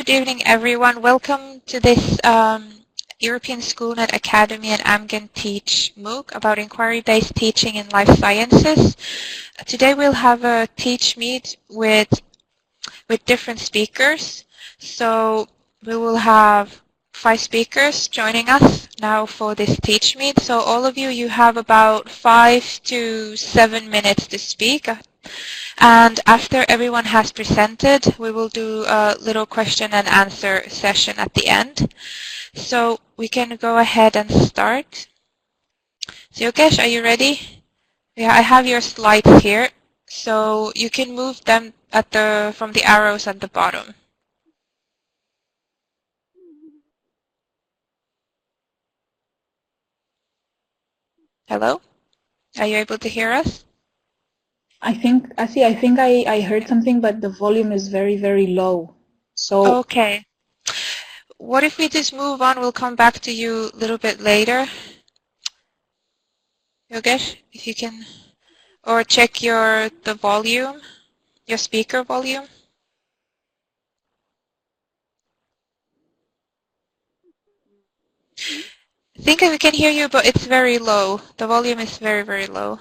Good evening, everyone. Welcome to this European Schoolnet Academy and Amgen Teach MOOC about inquiry-based teaching in life sciences. Today we'll have a Teach Meet with different speakers. So we will have 5 speakers joining us now for this Teach Meet. So all of you have about 5 to 7 minutes to speak. And after everyone has presented, we will do a little question and answer session at the end. So we can go ahead and start. So Yogesh, are you ready? Yeah, I have your slides here. So you can move them from the arrows at the bottom. Hello? Are you able to hear us? I think I heard something, but the volume is very, very low. So Okay. What if we just move on? We'll come back to you a little bit later. Yogesh, if you can, or check the volume, your speaker volume. I think we can hear you, but it's very low. The volume is very, very low.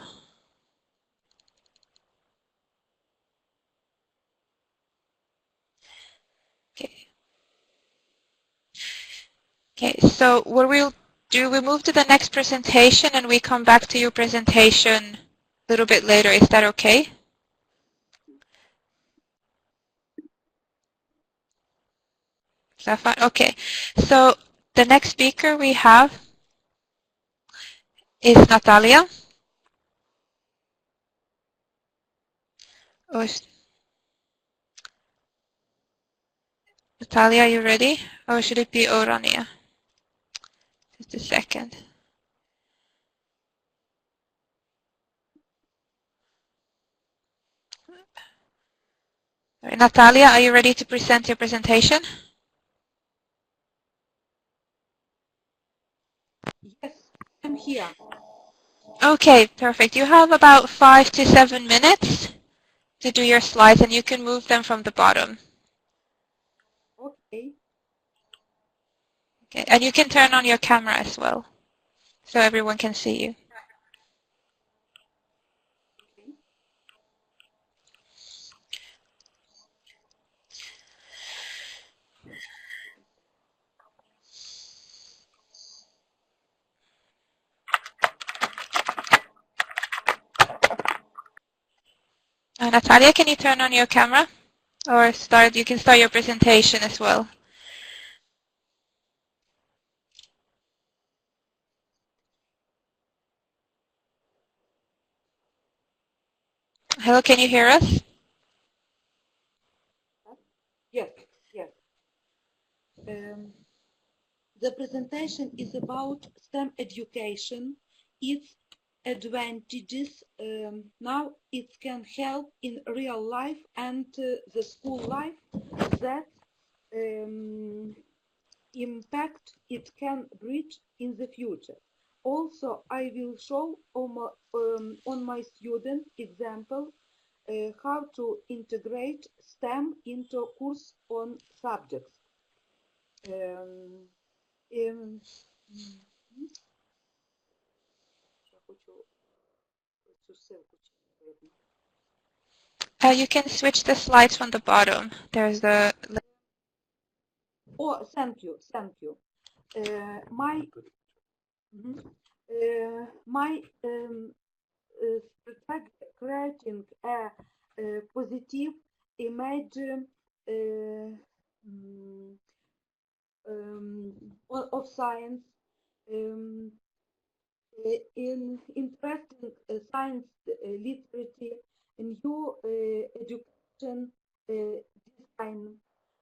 Okay. Okay, so what we'll do, we move to the next presentation and we come back to your presentation a little bit later. Is that okay? Is that fine? Okay. So the next speaker we have is Natalia. Oh, Natalia, are you ready? Or should it be Orania? Just a second. Right, Natalia, are you ready to present your presentation? yes, I'm here. Okay, perfect. You have about 5 to 7 minutes to do your slides and you can move them from the bottom. Okay. Okay, and you can turn on your camera as well so everyone can see you. Natalia, can you turn on your camera? Or you can start your presentation as well. Hello, can you hear us? Yes, yes. The presentation is about STEM education, its advantages. Now it can help in real life and the school life, that impact it can bring in the future. Also, I will show on my student example how to integrate STEM into course on subjects. You can switch the slides from the bottom. There's the... Oh, thank you, thank you. My strategy creating a positive image of science, in interesting science literacy, new education design.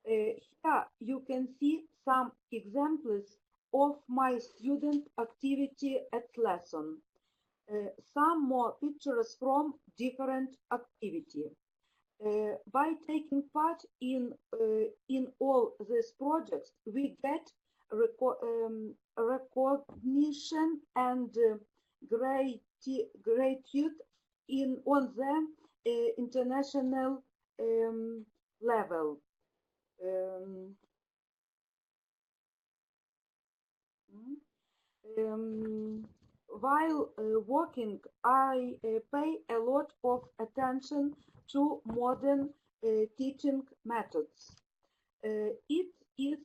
Here you can see some examples of my student activity at lesson. Some more pictures from different activity. By taking part in all these projects, we get recognition and gratitude on the international level. While working, I pay a lot of attention to modern teaching methods. It is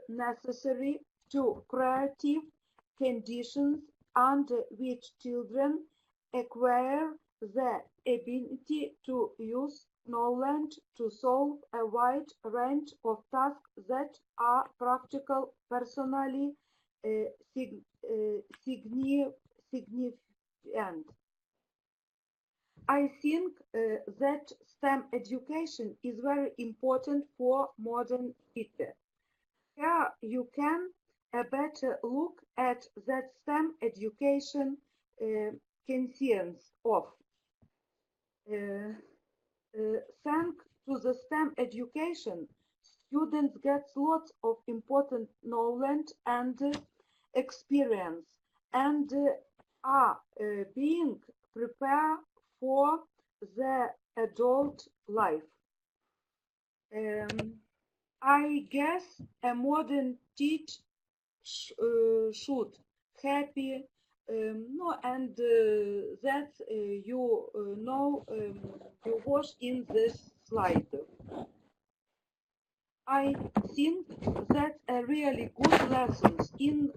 necessary to create conditions under which children acquire the ability to use knowledge to solve a wide range of tasks that are practical, personally significant. I think that STEM education is very important for modern teachers. Here you can a better look at that STEM education consists of. Thanks to the STEM education, students get lots of important knowledge and experience and are being prepared for the adult life. I guess a modern teacher should happy no, and that you know you watch in this slide. I think that a really good lessons in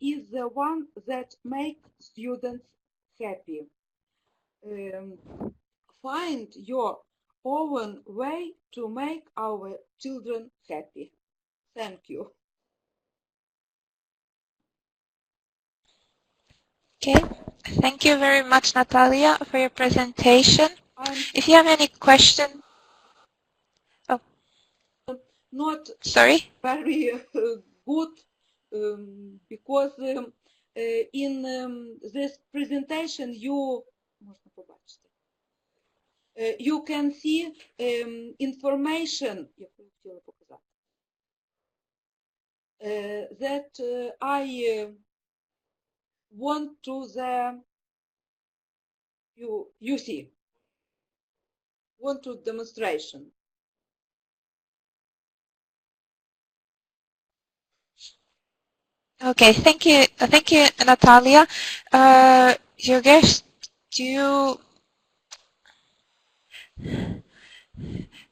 is the one that make students happy. Find your own way to make our children happy. Thank you. Okay, thank you very much, Natalia, for your presentation. If you have any question, not sorry, very good because in this presentation you you can see information that I want to the you see want to demonstration. Okay, thank you, Natalia. Yogesh,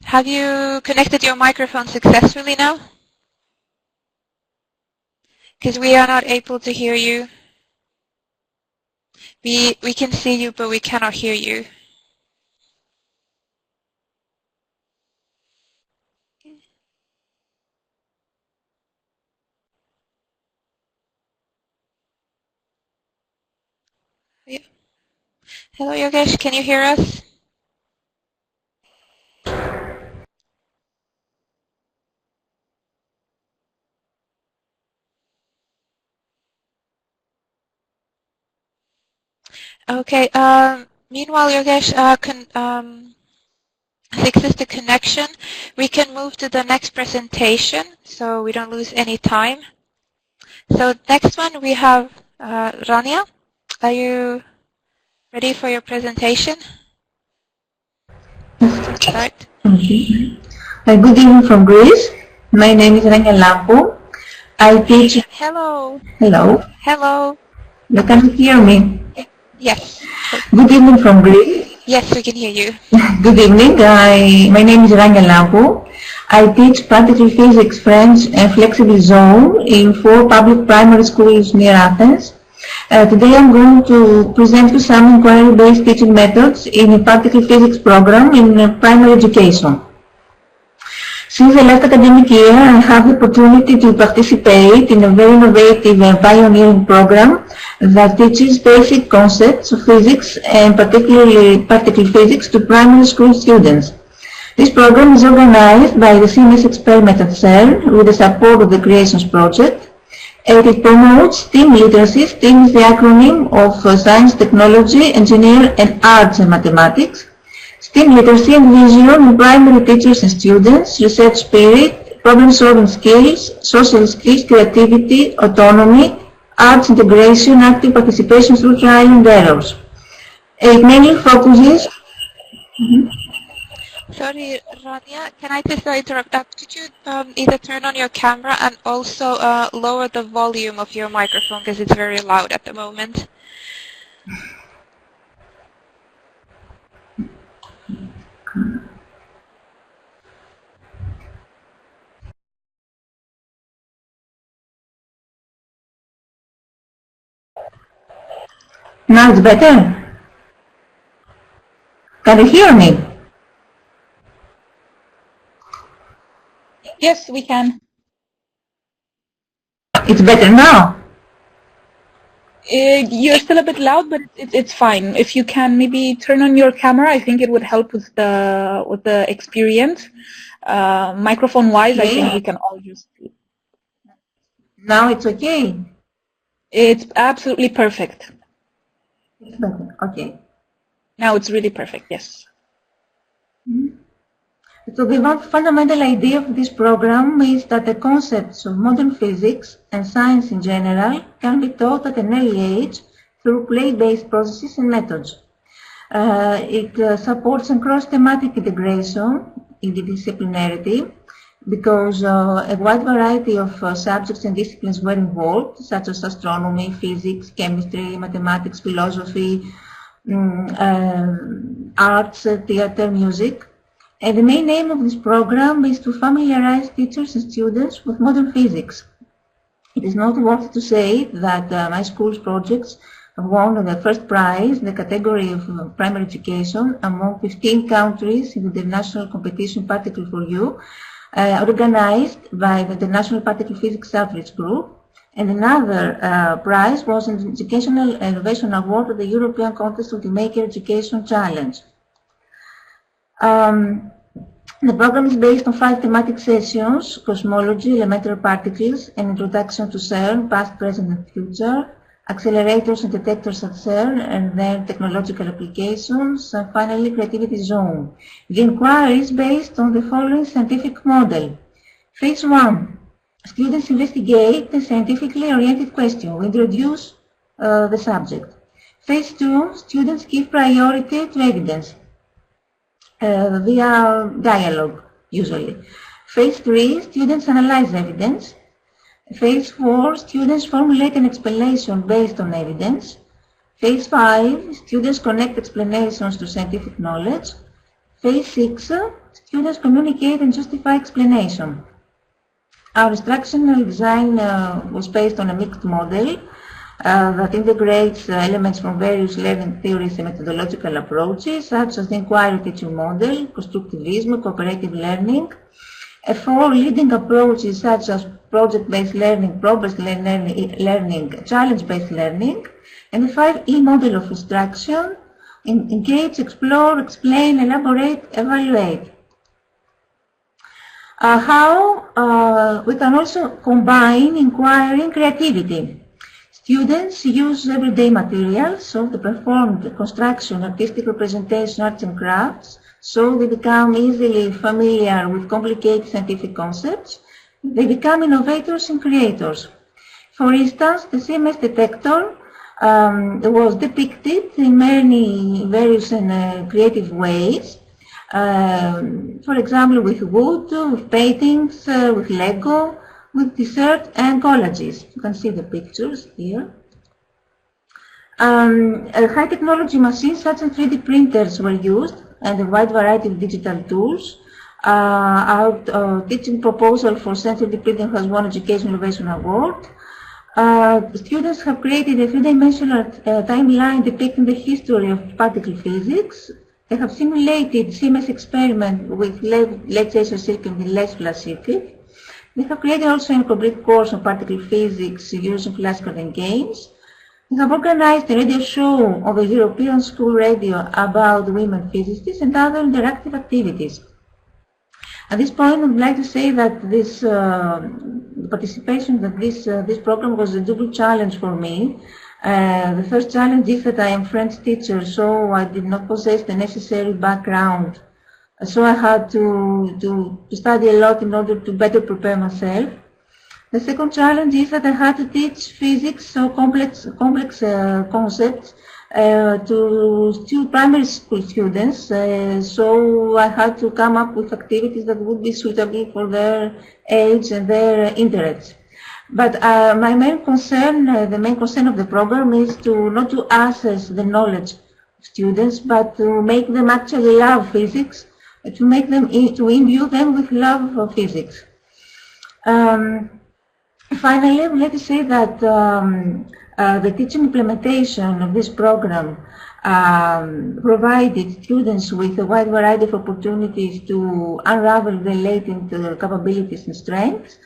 have you connected your microphone successfully now? Because we are not able to hear you. We can see you, but we cannot hear you. Yeah. Hello, Yogesh, can you hear us? Okay. Meanwhile, Yogesh fixes the connection. We can move to the next presentation, so we don't lose any time. So next one we have Rania. Are you ready for your presentation? Start. Okay. Good evening from Greece. My name is Rania Lampo. I teach. Hello. Hello. Hello. You can hear me? Yes. Good evening from Greece. Yes, we can hear you. Good evening. My name is Rania Lampo. I teach practical physics, French, and flexible zone in 4 public primary schools near Athens. Today I'm going to present you some inquiry-based teaching methods in a practical physics program in primary education. Since the last academic year, I have the opportunity to participate in a very innovative pioneering program that teaches basic concepts of physics and particularly practical physics to primary school students. This program is organized by the CMS Experiment at CERN with the support of the Creations Project. And it promotes STEAM literacy. STEAM is the acronym of Science, Technology, Engineering, and Arts and Mathematics. STEAM literacy and vision in primary teachers and students, research spirit, problem-solving skills, social skills, creativity, autonomy, arts integration, active participation through trial and errors. It mainly focuses... Sorry, Rania, can I just interrupt that? Could you either turn on your camera and also lower the volume of your microphone because it's very loud at the moment? Now it's better? Can you hear me? Yes, we can. It's better now? You're still a bit loud, but it's fine. If you can maybe turn on your camera, I think it would help with the experience. Microphone wise, I think we can all just. Now it's okay? It's absolutely perfect. It's better, okay. Now it's really perfect, yes. So the one fundamental idea of this program is that the concepts of modern physics and science in general can be taught at an early age through play-based processes and methods. It supports a cross-thematic integration, interdisciplinarity, because a wide variety of subjects and disciplines were involved, such as astronomy, physics, chemistry, mathematics, philosophy, arts, theater, music. And the main aim of this program is to familiarize teachers and students with modern physics. It is noteworthy to say that my school's projects have won the first prize in the category of primary education among 15 countries in the international competition Particle for You, organized by the International Particle Physics Outreach Group. And another prize was an Educational Innovation Award at the European Contest of the Maker Education Challenge. The program is based on 5 thematic sessions: cosmology, elementary particles, an introduction to CERN, past, present, and future, accelerators and detectors at CERN, and then technological applications, and finally creativity zone. The inquiry is based on the following scientific model. Phase 1. Students investigate a scientifically oriented question. We introduce the subject. Phase 2. Students give priority to evidence via dialogue, usually. Phase 3, students analyze evidence. Phase 4, students formulate an explanation based on evidence. Phase 5, students connect explanations to scientific knowledge. Phase 6, students communicate and justify explanation. Our instructional design was based on a mixed model that integrates elements from various learning theories and methodological approaches, such as the inquiry teaching model, constructivism, cooperative learning, 4 leading approaches such as project-based learning, problem-based learning, challenge-based learning, and the 5E model of instruction: engage, explore, explain, elaborate, evaluate. How we can also combine inquiry and creativity. Students use everyday materials, so they perform the construction, artistic representation, arts and crafts, so they become easily familiar with complicated scientific concepts. They become innovators and creators. For instance, the CMS detector was depicted in many various and creative ways. For example, with wood, with paintings, with Lego, with dessert and collages. You can see the pictures here. High technology machines such as 3D printers were used, and a wide variety of digital tools. Our teaching proposal for sensory printing has won Education Innovation Award. Students have created a 3-dimensional timeline depicting the history of particle physics. They have simulated CMS experiment with lead-laser circuit and lead-flash circuit. They have created also a complete course on particle physics using flashcards and games. We have organized a radio show on the European School Radio about women physicists and other interactive activities. At this point, I would like to say that this participation, that this program was a double challenge for me. The first challenge is that I am French teacher, so I did not possess the necessary background. So I had to study a lot in order to better prepare myself. The second challenge is that I had to teach physics, so complex concepts to primary school students, so I had to come up with activities that would be suitable for their age and their interests. But my main concern, the main concern of the program is to not to assess the knowledge of students, but to make them actually love physics, to make them, to imbue them with love for physics. Finally, let me say that the teaching implementation of this program provided students with a wide variety of opportunities to unravel their latent capabilities and strengths.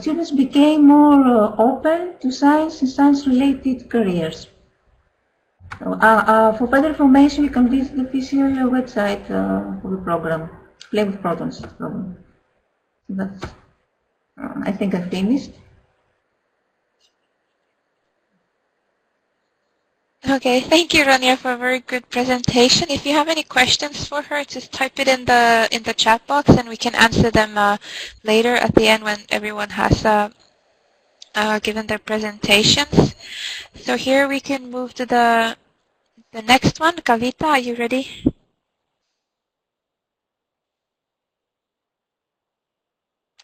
Students became more open to science and science-related careers. For further information, you can visit the official website for the program, Play with Protons program. That's, I think I finished. Okay, thank you, Rania, for a very good presentation. If you have any questions for her, just type it in the chat box, and we can answer them later at the end when everyone has given their presentations. So here we can move to the next one. Kavita, are you ready?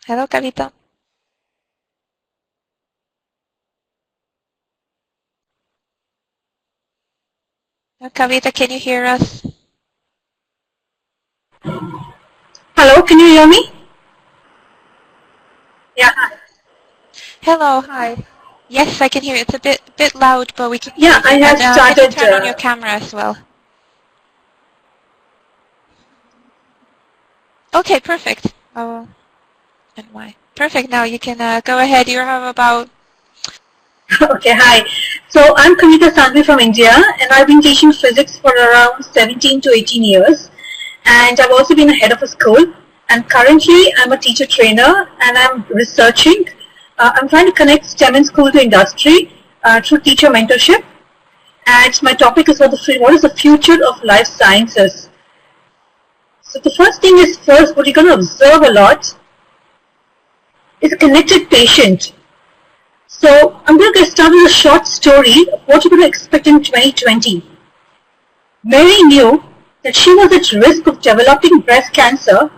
Hello, Kavita. Kavita, can you hear us? Hello, can you hear me? Yeah. Hello, hi. Yes, I can hear you. It's a bit loud, but we can hear Yeah, you. I have started. Can you turn on your camera as well? Okay, perfect. Oh, and why? Perfect. Now you can go ahead. You have about. Okay, hi. So I'm Kavita Sangvi from India, and I've been teaching physics for around 17 to 18 years. And I've also been a head of a school. And currently, I'm a teacher trainer, and I'm researching. I'm trying to connect STEM in school to industry through teacher mentorship. And my topic is what is the future of life sciences. So the first thing is what you're going to observe a lot is a connected patient. So I'm going to get started with a short story of what you're going to expect in 2020. Mary knew that she was at risk of developing breast cancer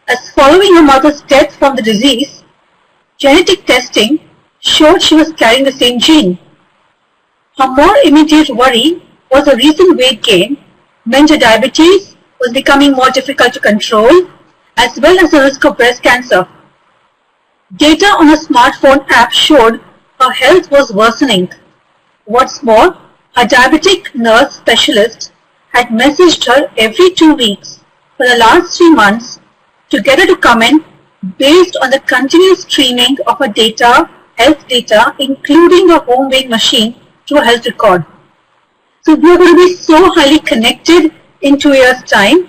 as following her mother's death from the disease, genetic testing showed she was carrying the same gene. Her more immediate worry was a recent weight gain meant her diabetes was becoming more difficult to control, as well as the risk of breast cancer. Data on a smartphone app showed her health was worsening. What's more, her diabetic nurse specialist had messaged her every 2 weeks for the last 3 months to get her to come in based on the continuous streaming of her data, health data, including her home weighing machine, to a health record. So we are going to be so highly connected in 2 years' time.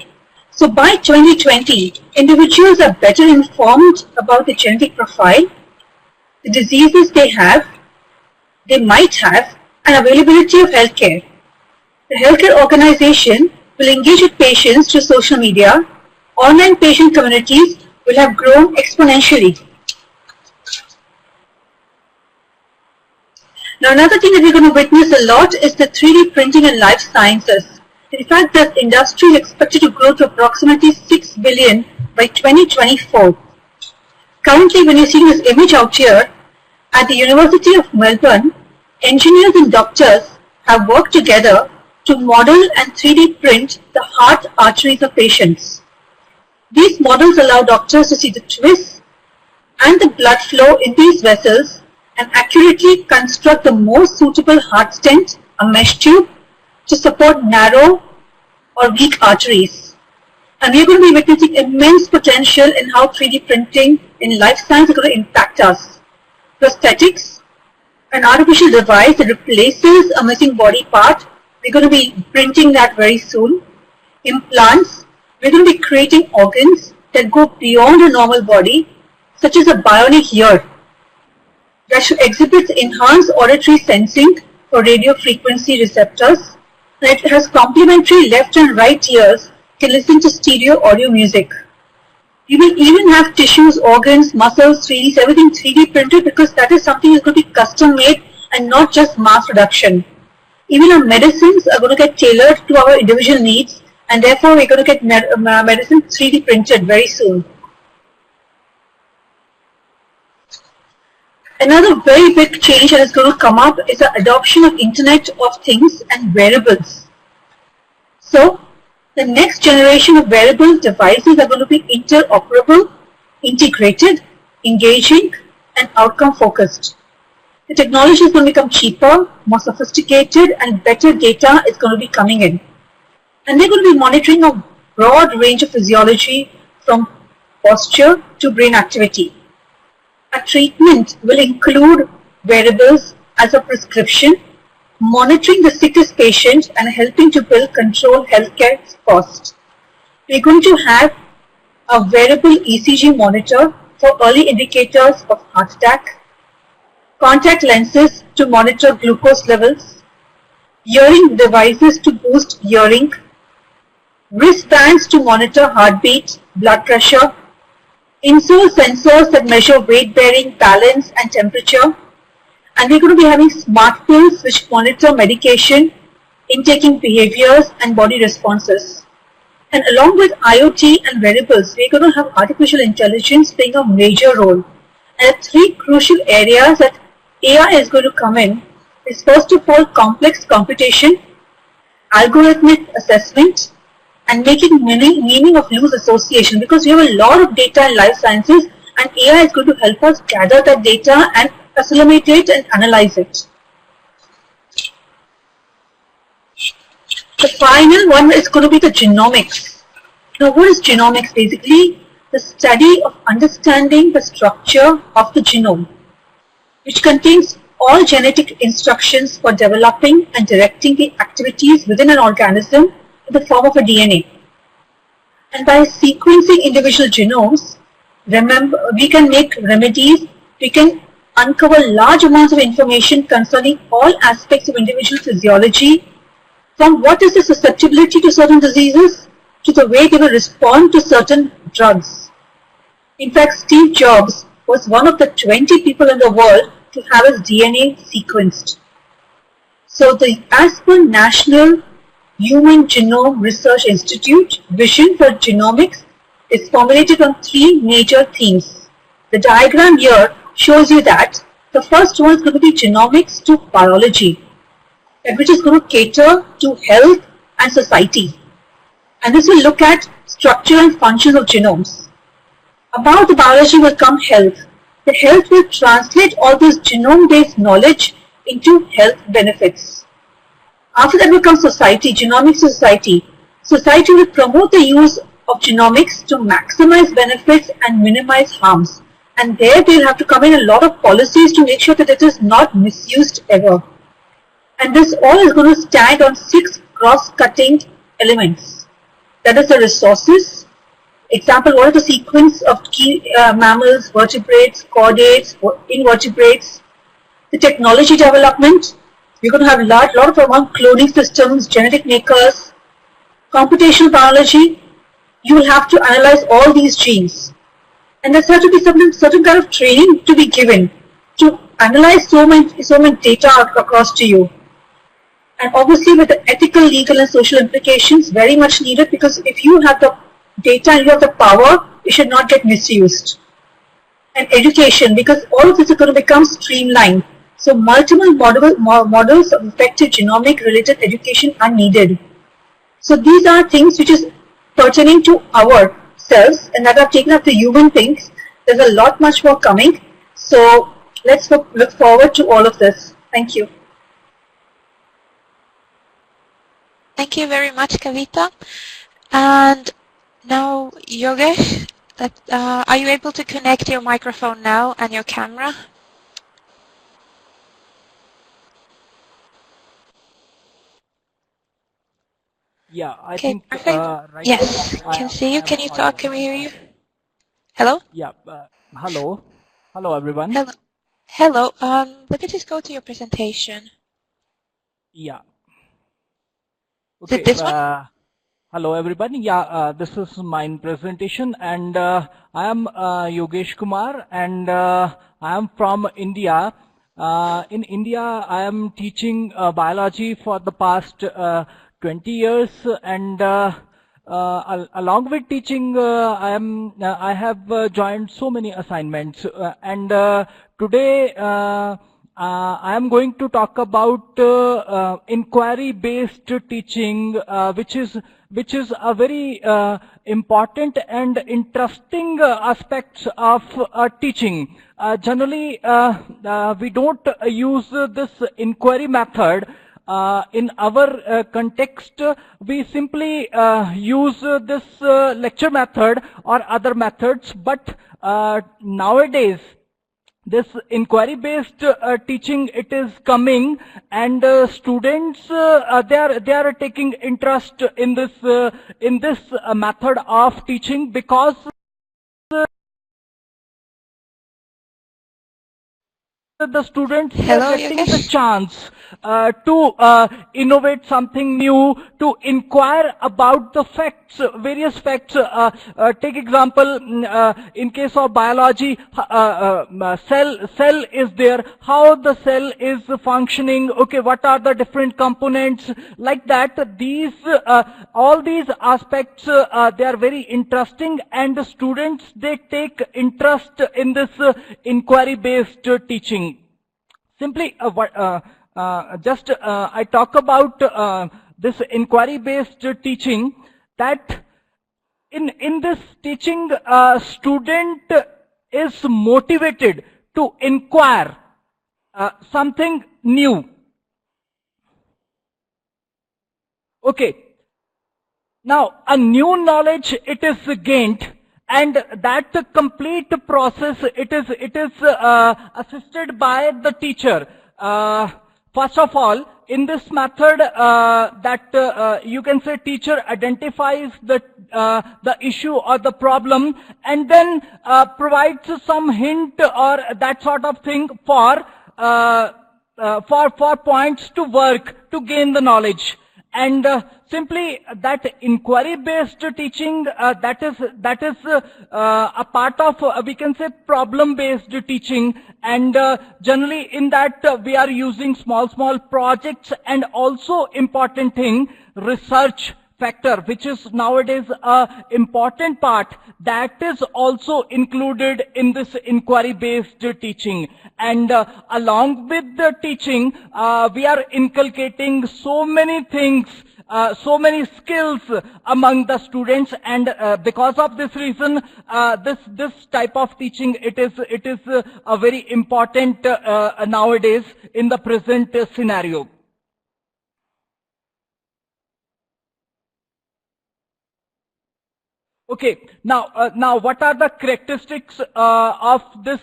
So by 2020, individuals are better informed about the genetic profile, the diseases they might have, and availability of healthcare. The healthcare organization will engage with patients through social media. Online patient communities will have grown exponentially. Now, another thing that we're going to witness a lot is the 3D printing in life sciences. In fact, this industry is expected to grow to approximately 6 billion by 2024. Currently, when you're seeing this image out here, at the University of Melbourne, engineers and doctors have worked together to model and 3D print the heart arteries of patients. These models allow doctors to see the twists and the blood flow in these vessels and accurately construct the most suitable heart stent, a mesh tube, to support narrow or weak arteries. And we're going to be witnessing immense potential in how 3D printing in life science is going to impact us. Prosthetics, an artificial device that replaces a missing body part. We're going to be printing that very soon. Implants, we're going to be creating organs that go beyond a normal body, such as a bionic ear that exhibits enhanced auditory sensing for radio frequency receptors, and it has complementary left and right ears, can listen to stereo audio music. You will even have tissues, organs, muscles, 3D, everything 3D printed, because that is something that's going to be custom made and not just mass production. Even our medicines are going to get tailored to our individual needs, and therefore we're going to get medicine 3D printed very soon. Another very big change that is going to come up is the adoption of Internet of Things and wearables. So, the next generation of wearable devices are going to be interoperable, integrated, engaging, and outcome focused. The technology is going to become cheaper, more sophisticated, and better data is going to be coming in. And they're going to be monitoring a broad range of physiology from posture to brain activity. A treatment will include wearables as a prescription, monitoring the sickest patient and helping to build control healthcare costs. We're going to have a wearable ECG monitor for early indicators of heart attack, contact lenses to monitor glucose levels, hearing devices to boost hearing, wristbands to monitor heartbeat, blood pressure, insole sensors that measure weight bearing, balance and temperature, and we're going to be having smart pills which monitor medication, intaking behaviors and body responses. And along with IoT and wearables, we're going to have artificial intelligence playing a major role. And the three crucial areas that AI is going to come in is first of all complex computation, algorithmic assessment, and making meaning of loose association, because we have a lot of data in life sciences and AI is going to help us gather that data and assimilate it and analyze it. The final one is going to be the genomics. Now, what is genomics? Basically, the study of understanding the structure of the genome, which contains all genetic instructions for developing and directing the activities within an organism in the form of a DNA. And by sequencing individual genomes, remember, we can make remedies, we can uncover large amounts of information concerning all aspects of individual physiology, from what is the susceptibility to certain diseases to the way they will respond to certain drugs. In fact, Steve Jobs was one of the 20 people in the world to have his DNA sequenced. So as per National Human Genome Research Institute, vision for genomics is formulated on three major themes. The diagram here shows you that the first one is going to be genomics to biology, which is going to cater to health and society. And this will look at structure and functions of genomes. About the biology will come health. The health will translate all this genome-based knowledge into health benefits. After that will come society, genomics to society. Society will promote the use of genomics to maximize benefits and minimize harms. And there they'll have to come in a lot of policies to make sure that it is not misused ever. And this all is going to stand on 6 cross-cutting elements. That is the resources. Example, what are the sequence of key mammals, vertebrates, chordates, invertebrates. The technology development. We're going to have a lot of cloning systems, genetic makers, computational biology. You will have to analyze all these genes. And there's has to be certain kind of training to be given to analyze so much data across to you. And obviously with the ethical, legal and social implications very much needed, because if you have the data and you have the power, it should not get misused. And education, because all of this is going to become streamlined. So multiple models of effective genomic related education are needed. So these are things which is pertaining to ourselves and that have taken up the human things. There's a lot much more coming. So let's look forward to all of this. Thank you. Thank you very much, Kavita. And now, Yogesh, are you able to connect your microphone now and your camera? Yeah, I Okay, think perfect. right Yes, now can see you. Can you talk? Can we hear you? Hello? Yeah, hello. Hello, everyone. Hello. Hello. Let me just go to your presentation. Yeah. Is it this one? Hello, everybody. Yeah, this is my presentation, and I am Yogesh Kumar, and I am from India. In India, I am teaching biology for the past 20 years, and along with teaching, I have joined so many assignments, and today I am going to talk about inquiry-based teaching, which is a very important and interesting aspects of teaching. Generally, we don't use this inquiry method in our context. We simply use this lecture method or other methods, but nowadays this inquiry based teaching, it is coming, and students they are taking interest in this method of teaching, because the students, they are Hello, getting the Yogesh. chance to innovate something new, to inquire about the facts, various facts. Take example, in case of biology, cell is there, how the cell is functioning, okay, what are the different components, like that. These all these aspects, they are very interesting, and the students, they take interest in this inquiry based teaching. Simply, I talk about this inquiry-based teaching, that in this teaching, student is motivated to inquire something new. Okay. Now, a new knowledge, it is gained, and that complete process, it is assisted by the teacher. First of all, in this method, you can say teacher identifies the issue or the problem, and then provides some hint or that sort of thing for points to work to gain the knowledge. And simply that inquiry-based teaching, that is a part of, we can say, problem-based teaching. And generally in that we are using small projects, and also important thing, research factor, which is nowadays a important part, that is also included in this inquiry-based teaching. And along with the teaching, we are inculcating so many things, so many skills among the students, and because of this reason, this type of teaching, it is a very important nowadays in the present scenario. Okay, now what are the characteristics of this,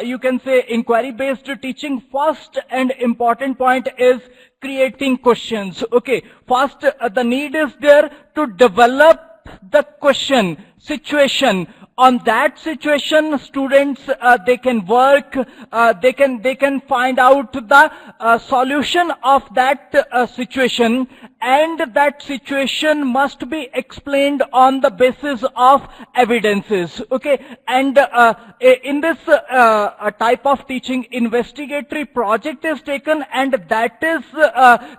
you can say, inquiry-based teaching? First and important point is creating questions. Okay, first the need is there to develop the question, situation. On that situation, students, they can work, they can find out the solution of that situation, and that situation must be explained on the basis of evidences. Okay, and in this type of teaching, investigatory project is taken, and that is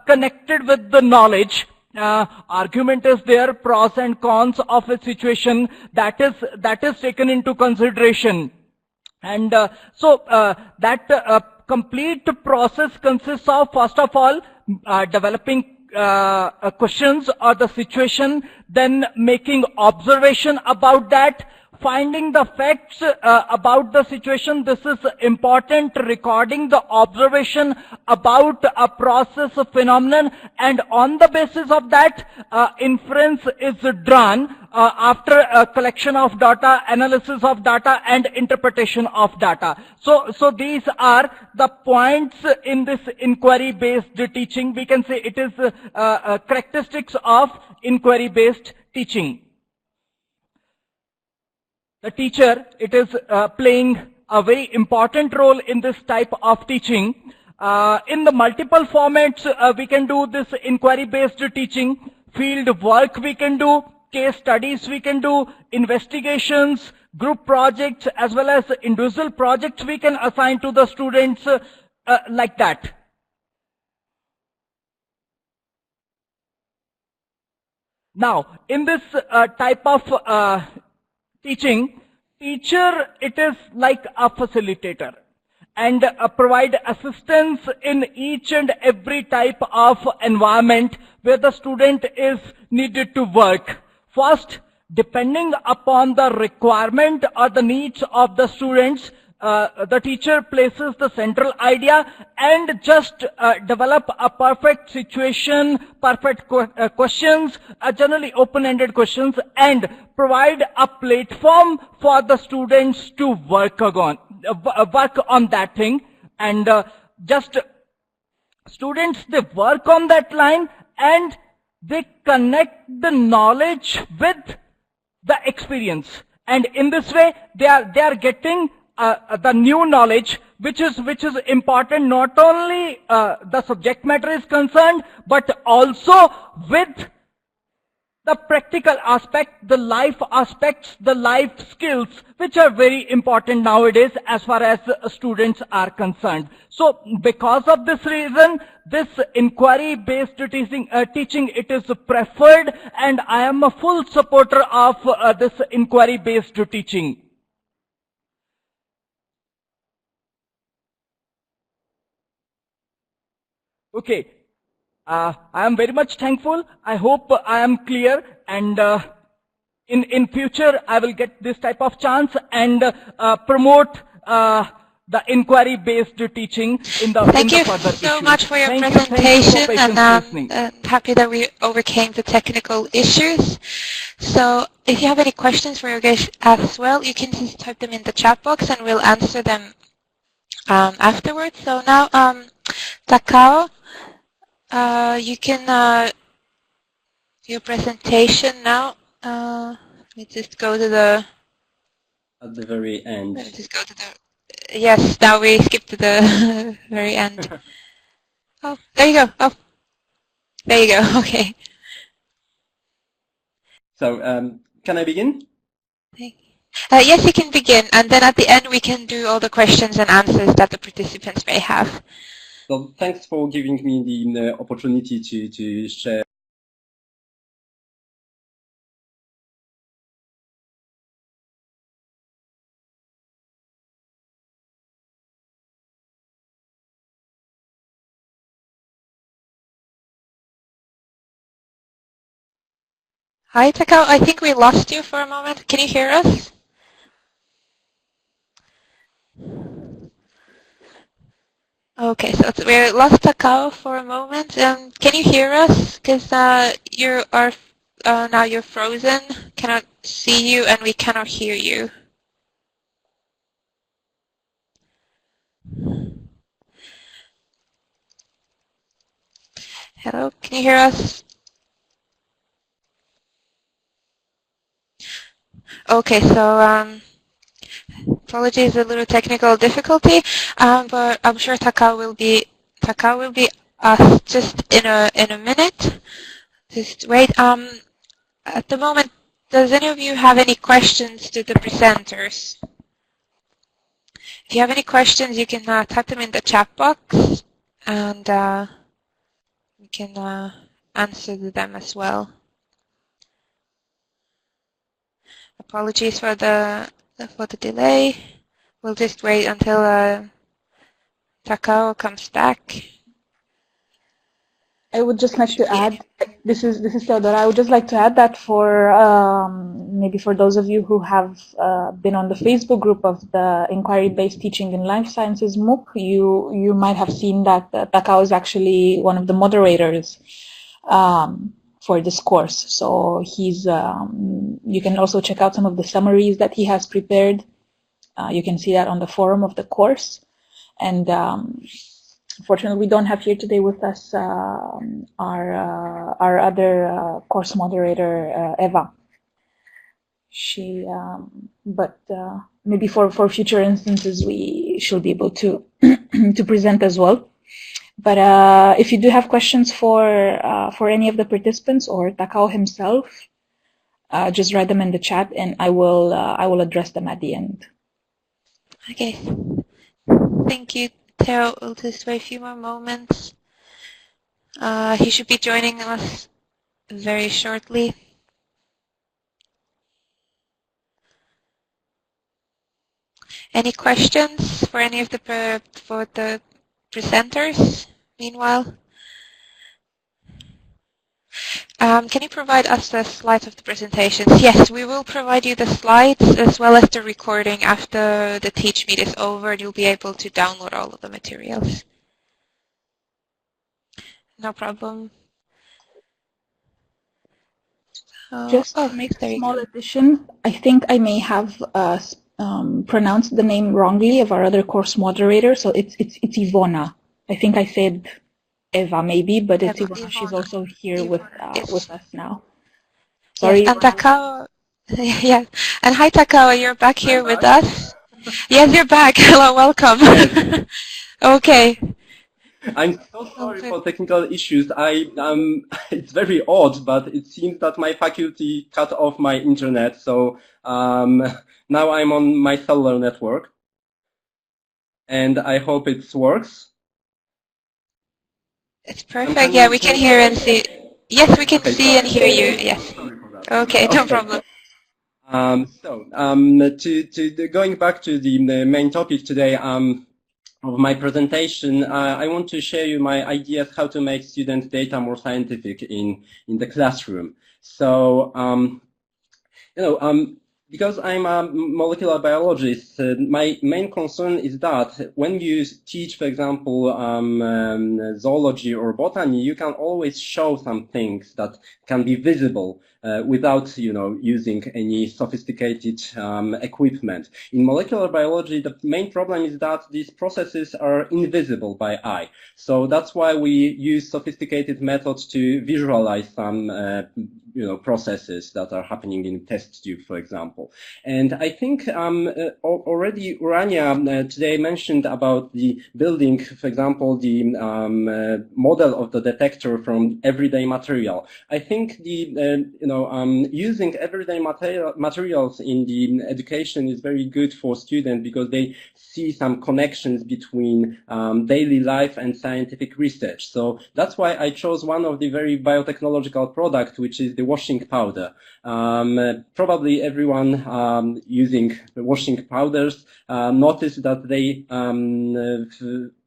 connected with the knowledge. Argument is there, pros and cons of a situation, that is taken into consideration. And so that complete process consists of, first of all, developing questions or the situation, then making observation about that, finding the facts about the situation. This is important, recording the observation about a process, a phenomenon, and on the basis of that, inference is drawn after a collection of data, analysis of data, and interpretation of data. So these are the points in this inquiry-based teaching. We can say it is characteristics of inquiry-based teaching. The teacher, it is playing a very important role in this type of teaching. In the multiple formats, we can do this inquiry-based teaching. Field work we can do, case studies we can do, investigations, group projects, as well as individual projects we can assign to the students. like that. Now, in this type of teaching, teacher, it is like a facilitator and provide assistance in each and every type of environment where the student is needed to work. First, depending upon the requirement or the needs of the students, the teacher places the central idea and just develop a perfect situation, perfect questions, generally open-ended questions, and provide a platform for the students to work on that thing. And just students, they work on that line and they connect the knowledge with the experience. And in this way, they are getting the new knowledge, which is important. Not only the subject matter is concerned, but also with the practical aspect, the life aspects, the life skills, which are very important nowadays as far as students are concerned. So because of this reason, this inquiry-based teaching, it is preferred, and I am a full supporter of this inquiry-based teaching. Okay, I am very much thankful. I hope I am clear, and in future I will get this type of chance and promote the inquiry-based teaching in the Thank you further so issues. much for your Thank presentation, you for and listening. I'm happy that we overcame the technical issues. So if you have any questions for your guys as well, you can just type them in the chat box and we'll answer them afterwards. So now, Takao, you can your presentation now. Let me just go to the. At the very end. Let me just go to the. Yes, now we skip to the very end. Oh, there you go. Oh, there you go. Okay. So, can I begin? Yes, you can begin, and then at the end we can do all the questions and answers that the participants may have. So, thanks for giving me the opportunity to share. Hi, Takao. I think we lost you for a moment. Can you hear us? Okay, so we lost Takao for a moment. Can you hear us? Because you are now you're frozen. Cannot see you, and we cannot hear you. Hello, can you hear us? Okay, so apologies, a little technical difficulty, but I'm sure Takao will be us just in a minute. Just wait. At the moment, does any of you have any questions to the presenters? If you have any questions, you can type them in the chat box, and we can answer them as well. Apologies for the delay. We'll just wait until Takao comes back. I would just like to add, this is Theodora. I would just like to add that for maybe for those of you who have been on the Facebook group of the inquiry-based teaching in life sciences MOOC, you might have seen that Takao is actually one of the moderators for this course. So he's you can also check out some of the summaries that he has prepared. You can see that on the forum of the course. And unfortunately, we don't have here today with us our other course moderator, Eva. But maybe for future instances, she'll be able to to present as well. But if you do have questions for any of the participants or Takao himself, just write them in the chat, and I will address them at the end. Okay. Thank you. Theo will just wait a few more moments. He should be joining us very shortly. Any questions for any of the presenters? Meanwhile, can you provide us the slides of the presentations? Yes, we will provide you the slides as well as the recording after the Teachmeet is over. You'll be able to download all of the materials. No problem. Just to make a small addition, I think I may have pronounced the name wrongly of our other course moderator, so it's Ivona. I think I said Eva maybe, but it's Ivona. She's also here with us now. Sorry. Yes, and Takao, yeah, and hi Takao, you're back here with us. Yes, you're back. Hello, welcome. Okay. I'm so sorry for technical issues. It's very odd, but it seems that my faculty cut off my internet, so now I'm on my cellular network, and I hope it works. It's perfect. Yeah, we can hear and see. Yes, we can see and hear you. Yes. Okay, no problem. Going back to the main topic today, of my presentation, I want to share you my ideas how to make student data more scientific in the classroom. So, because I'm a molecular biologist, my main concern is that when you teach, for example, zoology or botany, you can always show some things that can be visible without, using any sophisticated equipment. In molecular biology, the main problem is that these processes are invisible by eye. So that's why we use sophisticated methods to visualize some processes that are happening in test tube, for example. And I think already Urania today mentioned about the building, for example, the model of the detector from everyday material. I think the using everyday materials in the education is very good for students because they see some connections between daily life and scientific research. So that's why I chose one of the very biotechnological products, which is the washing powder. Probably everyone using the washing powders notice that they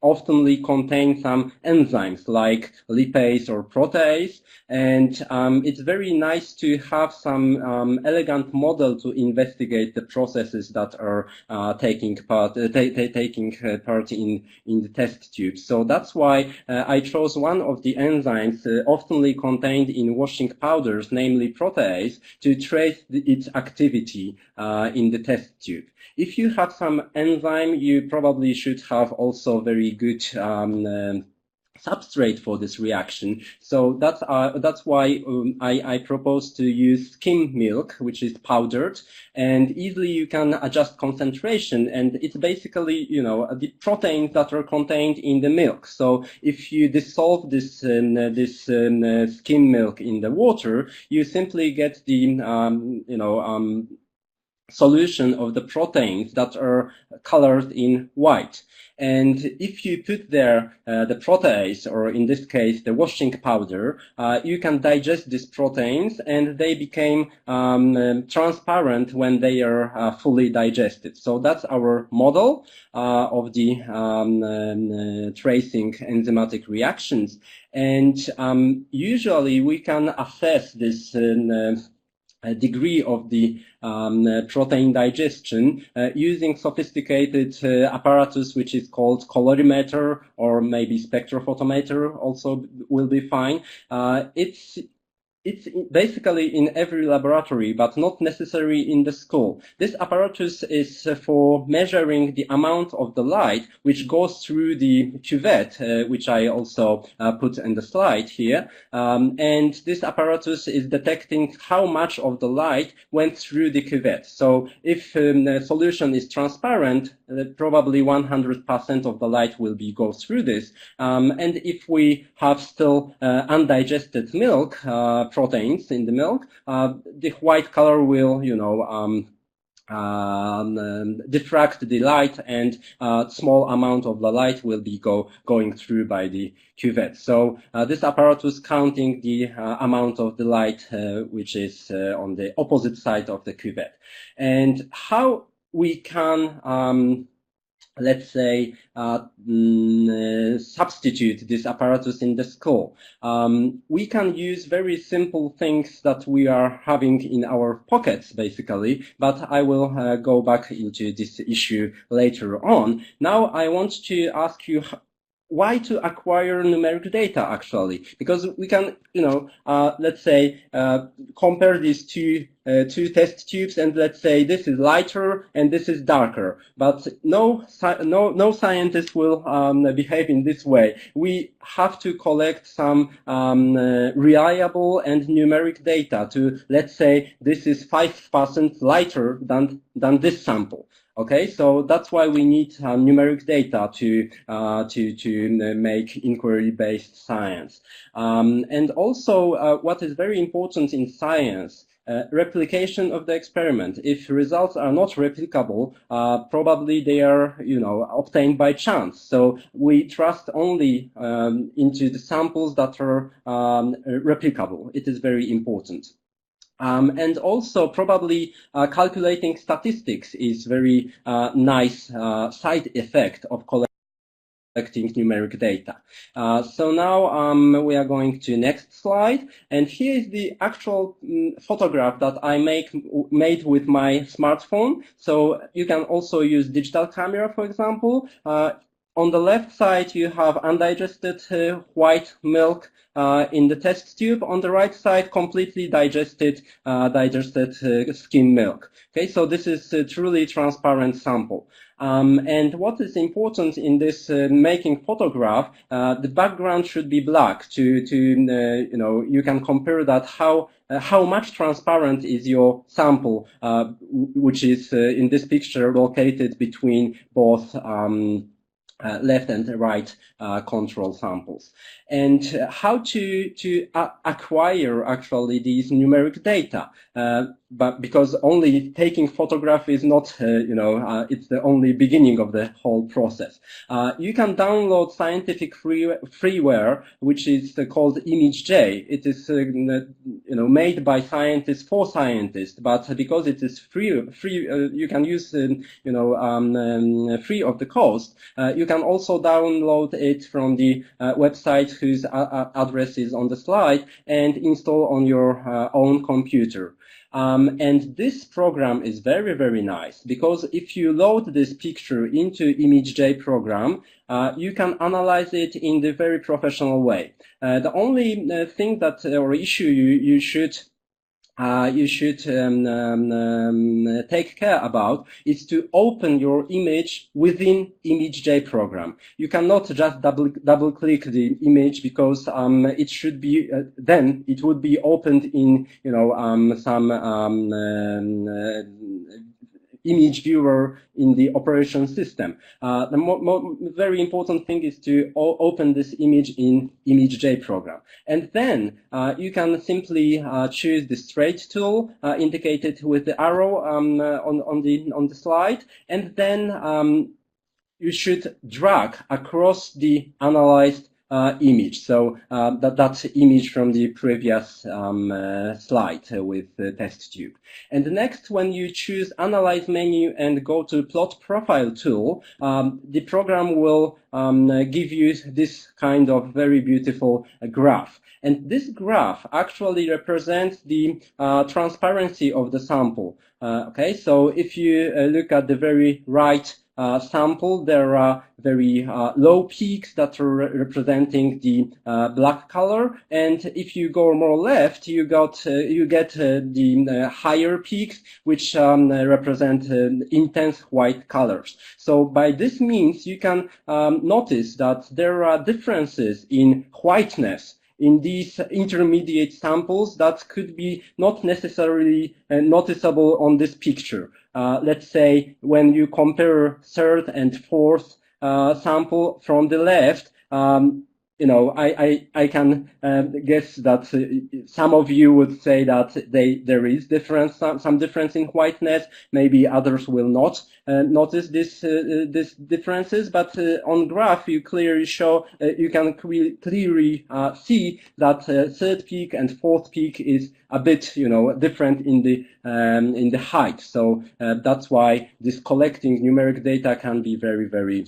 oftenly contain some enzymes like lipase or protease, and it's very nice to have some elegant model to investigate the processes that are taking part in the test tube. So that's why I chose one of the enzymes oftenly contained in washing powders, namely protease, to trace its activity in the test tube. If you have some enzyme, you probably should have also very good substrate for this reaction. So that's why I propose to use skim milk, which is powdered, and easily you can adjust concentration. And it's basically, the proteins that are contained in the milk. So if you dissolve this skim milk in the water, you simply get the solution of the proteins that are colored in white. And if you put there the protease, or in this case the washing powder, you can digest these proteins, and they became transparent when they are fully digested. So that's our model of the tracing enzymatic reactions. And usually we can assess this degree of the protein digestion using sophisticated apparatus, which is called colorimeter, or maybe spectrophotometer also will be fine. It's basically in every laboratory, but not necessarily in the school. This apparatus is for measuring the amount of the light which goes through the cuvette, which I also put in the slide here. And this apparatus is detecting how much of the light went through the cuvette. So if the solution is transparent, probably 100% of the light will go through this. And if we have still undigested milk, proteins in the milk, the white color will, diffract the light, and a small amount of the light will be going through by the cuvette. So this apparatus counting the amount of the light which is on the opposite side of the cuvette. And how we can let's say, substitute this apparatus in the school. We can use very simple things that we are having in our pockets, basically, but I will go back into this issue later on. Now, I want to ask you why to acquire numeric data, actually, because we can, let's say, compare these two test tubes, and let's say this is lighter and this is darker. But no scientist will behave in this way. We have to collect some reliable and numeric data to, let's say, this is 5% lighter than this sample. Okay, so that's why we need numeric data to make inquiry-based science. And also, what is very important in science, replication of the experiment. If results are not replicable, probably they are, obtained by chance. So we trust only into the samples that are replicable. It is very important. And also probably calculating statistics is very nice side effect of collecting numeric data. So now we are going to next slide, and here is the actual photograph that I made with my smartphone. So you can also use digital camera, for example. On the left side, you have undigested white milk in the test tube. On the right side, completely digested skim milk. Okay, so this is a truly transparent sample. And what is important in this making photograph, the background should be black you can compare that how much transparent is your sample, which is in this picture located between both left and right control samples. And how to acquire actually these numeric data, but because only taking photograph is not, it's the only beginning of the whole process. You can download scientific freeware, which is called ImageJ. It is, made by scientists for scientists, but because it is free, you can use, free of the cost. You can also download it from the website whose address is on the slide and install on your own computer. And this program is very, very nice, because if you load this picture into ImageJ program, you can analyze it in the very professional way. The only thing that or issue you should take care about is to open your image within ImageJ program. You cannot just double click the image, because it should be then it would be opened in some image viewer in the operation system. The very important thing is to open this image in ImageJ program. And then you can simply choose the straight tool indicated with the arrow on the slide, and then you should drag across the analyzed image. So that's image from the previous slide with the test tube. And next, when you choose Analyze menu and go to Plot Profile tool, the program will give you this kind of very beautiful graph. And this graph actually represents the transparency of the sample. Okay, so if you look at the very right sample, there are very low peaks that are representing the black color, and if you go more left, you get the higher peaks, which represent intense white colors. So by this means, you can notice that there are differences in whiteness in these intermediate samples that could be not necessarily noticeable on this picture. Let's say when you compare third and fourth sample from the left, I can guess that some of you would say that there is some difference in whiteness. Maybe others will not notice these differences. But on graph, you clearly show you can clearly see that third peak and fourth peak is a bit different in the height. So that's why this collecting numeric data can be very, very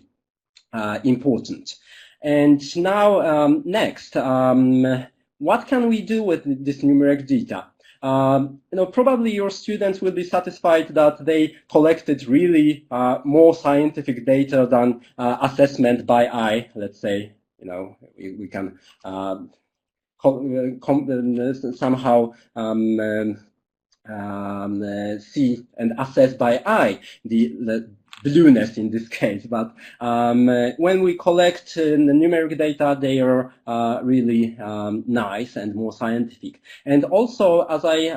important. And now, next, what can we do with this numeric data? Probably your students will be satisfied that they collected really more scientific data than assessment by eye. Let's say, we can somehow see and assess by eye the blueness in this case, but when we collect the numeric data, they are really nice and more scientific. And also, as I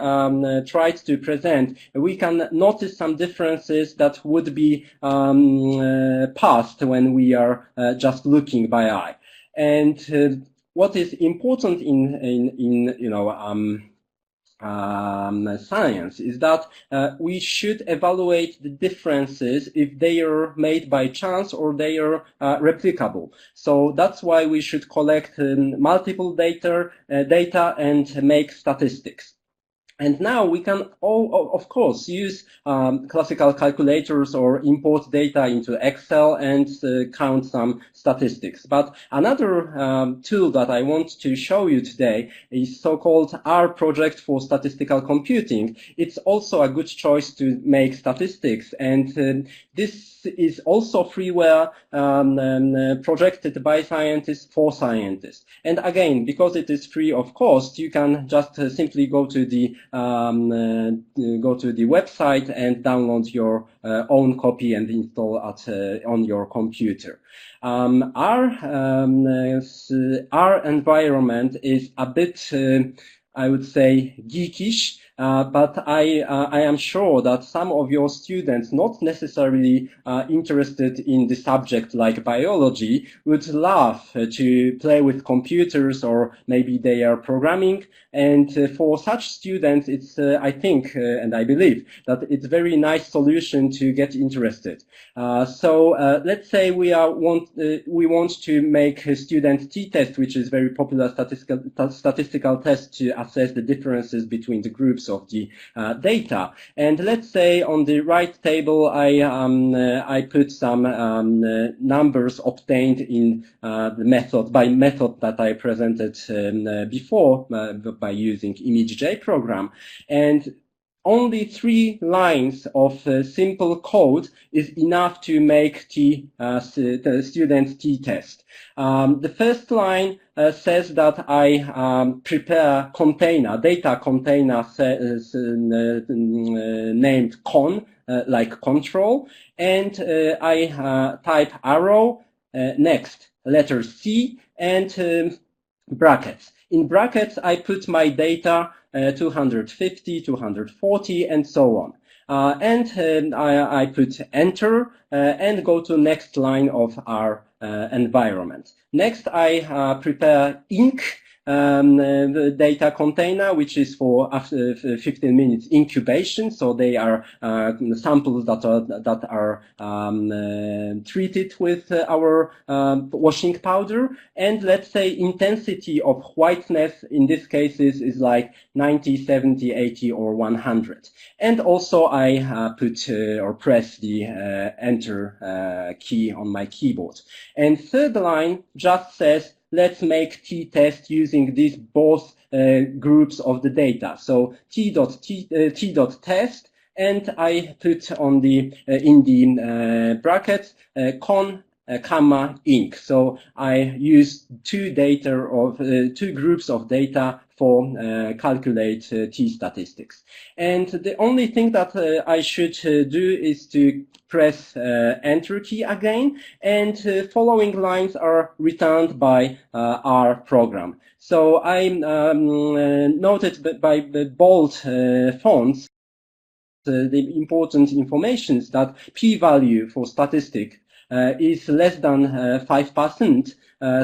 tried to present, we can notice some differences that would be passed when we are just looking by eye. And what is important in science is that we should evaluate the differences if they are made by chance or they are replicable. So that's why we should collect multiple data and make statistics. And now we can of course, use classical calculators or import data into Excel and count some statistics. But another tool that I want to show you today is so-called R project for statistical computing. It's also a good choice to make statistics, and this is also freeware projected by scientists for scientists. And again, because it is free of cost, you can just simply go to the website and download your own copy and install on your computer. Our environment is a bit, I would say, geekish. But I am sure that some of your students, not necessarily interested in the subject like biology, would love to play with computers, or maybe they are programming. And for such students, it's I think and I believe that it's a very nice solution to get interested. So let's say we want to make a student t-test, which is very popular statistical test to assess the differences between the groups of the data. And let's say on the right table, I put some numbers obtained in the method that I presented before by using ImageJ program. And only 3 lines of simple code is enough to make the student t-test. The first line says that I prepare data container named con, like control, and I type arrow, next letter C, and brackets. In brackets, I put my data 250, 240, and so on. And I put enter and go to next line of our environment. Next, I prepare inc, the data container, which is for after 15 minutes incubation. So they are samples that are treated with our washing powder. And let's say intensity of whiteness in this case is like 90, 70, 80, or 100. And also I put or press the enter key on my keyboard. And third line just says, let's make t-test using these both groups of the data. So t.test, and I put on the in the brackets con comma inc. So I use two groups of data for calculate t-statistics. And the only thing that I should do is to press enter key again, and following lines are returned by our program. So I noted by the bold fonts the important information that p-value for statistic is less than 5%.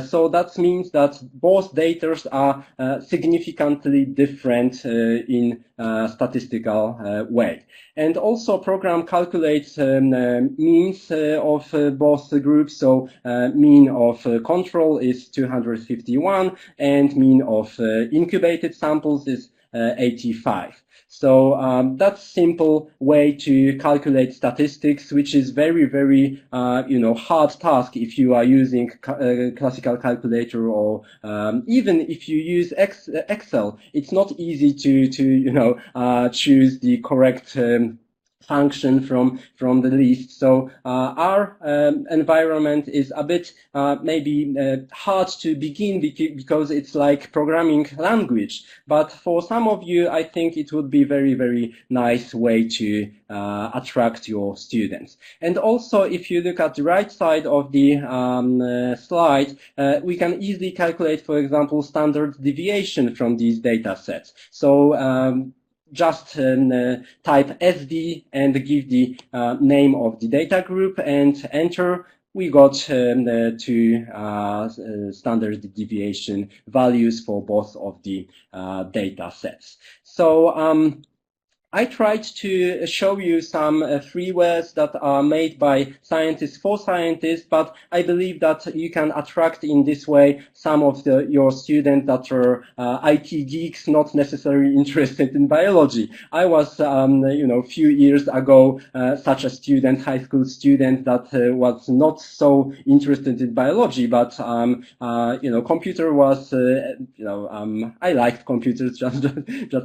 So that means that both data are significantly different in statistical way. And also program calculates means of both groups. So mean of control is 251 and mean of incubated samples is 85. So that's simple way to calculate statistics, which is very, very, hard task if you are using classical calculator or even if you use Excel. It's not easy to choose the correct function from the list. So our environment is a bit maybe hard to begin because it's like programming language. But for some of you, I think it would be very, very nice way to attract your students. And also, if you look at the right side of the slide, we can easily calculate, for example, standard deviation from these data sets. So just type SD and give the name of the data group and enter. We got the two standard deviation values for both of the data sets. So I tried to show you some freewares that are made by scientists for scientists, but I believe that you can attract in this way some of your students that are IT geeks, not necessarily interested in biology. I was, few years ago, such a student, high school student that was not so interested in biology, but computer was, I liked computers, just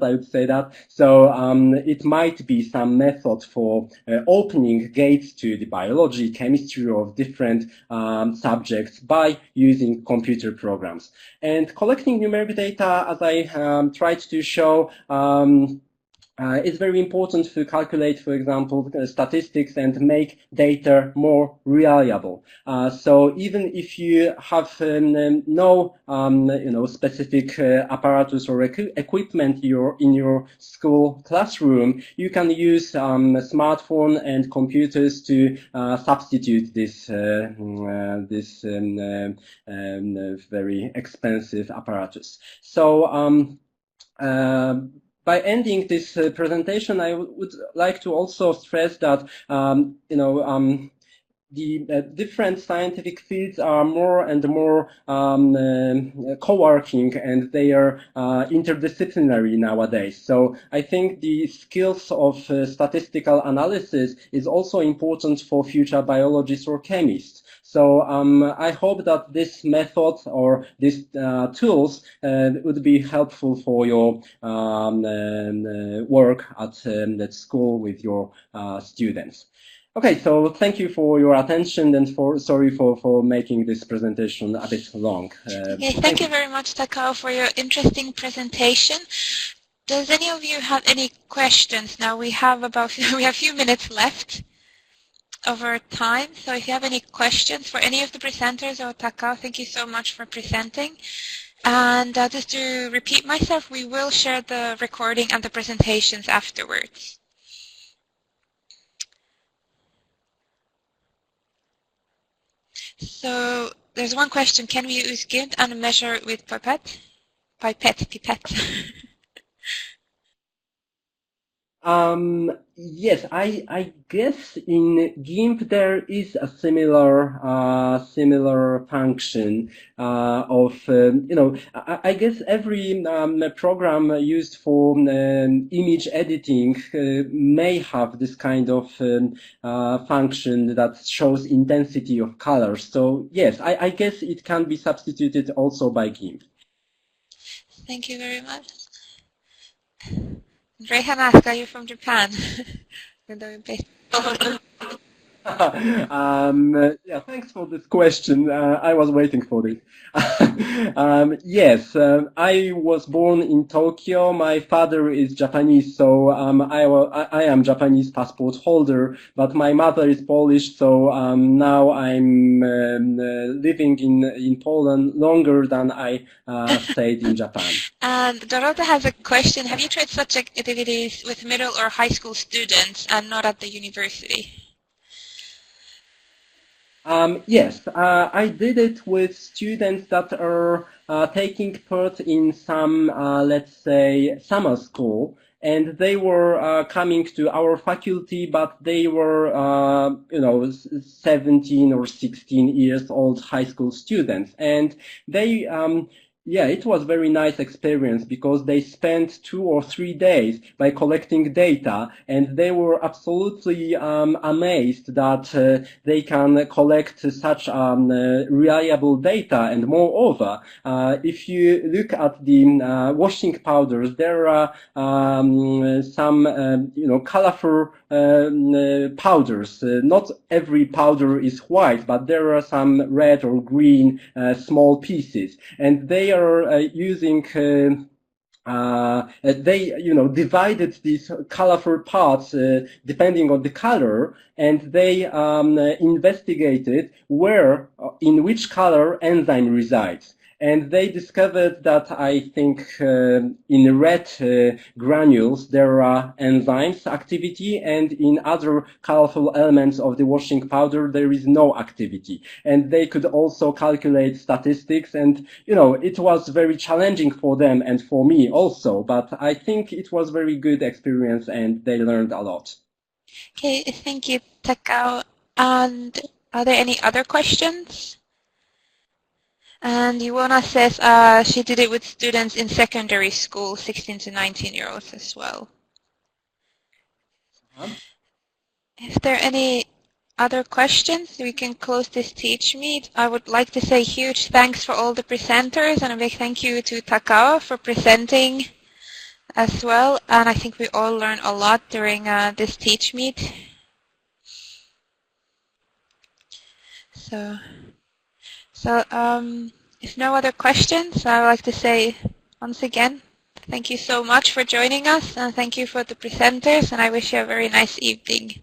I would say that. So it might be some method for opening gates to the biology, chemistry of different subjects by using computer programs. And collecting numeric data, as I tried to show, it's very important to calculate, for example, statistics and make data more reliable. So even if you have no, specific apparatus or equipment in your school classroom, you can use smartphone and computers to substitute this very expensive apparatus. So by ending this presentation, I would like to also stress that, the different scientific fields are more and more co-working, and they are interdisciplinary nowadays. So I think the skills of statistical analysis is also important for future biologists or chemists. So I hope that this method or these tools would be helpful for your work at school with your students. Okay, so thank you for your attention, and sorry for making this presentation a bit long. Okay, thank you very much, Takao, for your interesting presentation. Does any of you have any questions? Now we have a few minutes left of our time, so if you have any questions for any of the presenters or Takao, thank you so much for presenting. And just to repeat myself, we will share the recording and the presentations afterwards. So there's one question: can we use GIMP and measure with pipette? Pipette. Yes, I guess in GIMP there is a similar function of I guess every program used for image editing may have this kind of function that shows intensity of colors. So yes, I guess it can be substituted also by GIMP. Thank you very much. Rehan asked, are you from Japan? Yeah, thanks for this question. I was waiting for this. Yes, I was born in Tokyo. My father is Japanese, so I am Japanese passport holder, but my mother is Polish, so now I'm living in Poland longer than I stayed in Japan. And Dorota has a question. Have you tried such activities with middle or high school students and not at the university? Yes, I did it with students that are taking part in some, let's say, summer school, and they were coming to our faculty, but they were, 17 or 16 years old high school students, and they yeah, it was very nice experience because they spent 2 or 3 days by collecting data, and they were absolutely amazed that they can collect such reliable data. And moreover, if you look at the washing powders, there are some colorful powders. Not every powder is white, but there are some red or green small pieces, and they are using they, divided these colorful parts depending on the color, and they investigated where, in which color enzyme resides. And they discovered that I think in red granules there are enzymes activity, and in other colorful elements of the washing powder there is no activity. And they could also calculate statistics, and it was very challenging for them and for me also, but I think it was very good experience and they learned a lot. Okay, thank you, Takao. And are there any other questions? And Iwona says she did it with students in secondary school, 16 to 19-year-olds as well. If there are any other questions, we can close this Teachmeet. I would like to say huge thanks for all the presenters, and a big thank you to Takao for presenting as well. And I think we all learned a lot during this Teachmeet. So if no other questions, I would like to say once again, thank you so much for joining us, and thank you for the presenters, and I wish you a very nice evening.